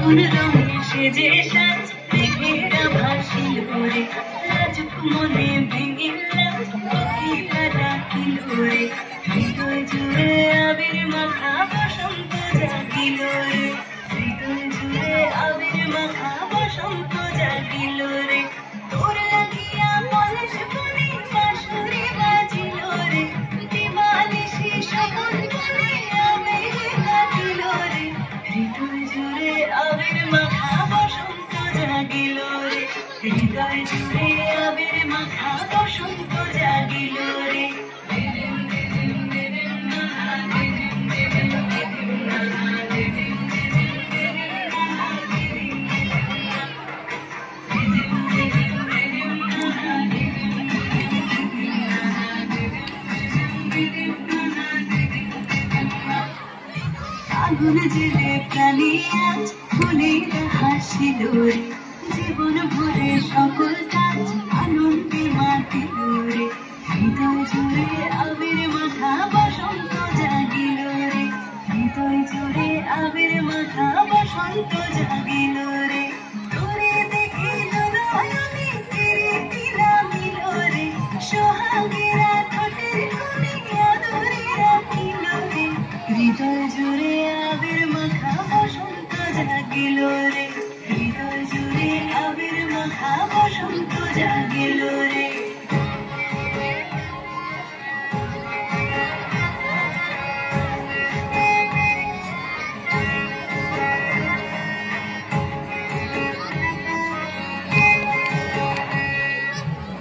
কোন রঙে সেজে সাজ মেঘেরা ভাসিল রে লাজুক মনে ভেঙিলাম পাখিরা ডাকিল রে হৃদয় জুড়ে আবির মাখা বসন্ত জাগিল রে হৃদয় জুড়ে আবির মাখা বসন্ত জাগিল রে তোর লাগিয়া পলাশ বনে বাঁশরি বাজিল রে দিবানিশি সকল বনে আবির কাটিল রে হৃদয় জুড়ে আবির মাখা বসন্ত জাগিল রে হৃদয় জুড়ে আবির মাখা বসন্ত জাগিল রে আগুন জেলে প্রাণী আজ ফুলেরা হাসিল রে জীবন ভরে সকল কাজ আনন্দে মাতিল রে হৃদয় জুড়ে আবির মাখা বসন্ত জাগিল রে হৃদয় জুড়ে আবির মাখা বসন্ত জাগিল রে তোরে দেখিল নয়নে প্রীতি নামিল রে সোহাগেরা ঠোঁটের কোণে আদরে রাখিল রে হৃদয় জুড়ে আবির মাখা বসন্ত জাগিল রে হৃদয় জুড়ে আবির মাখা বসন্ত জাগিল রে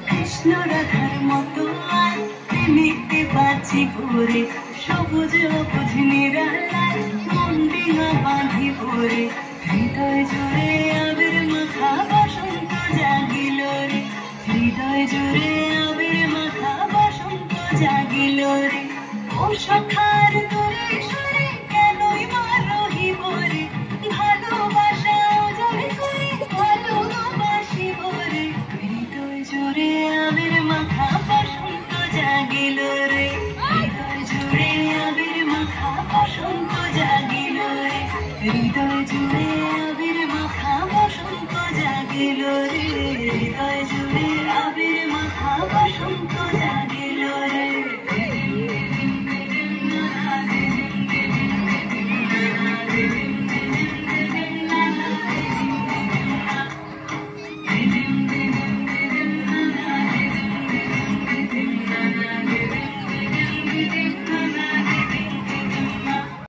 কৃষ্ণ রাধার মতো আর প্রেমেতে বাঁচি ভরে সবুজ অবুঝ নিরালায় মন ডিঙা বাঁধি ভরে হৃদয় জুড়ে আবির মাখা বসন্ত জাগিল রে হৃদয় জুড়ে আবির মাখা বসন্ত জাগিল রে ও সখার তোরে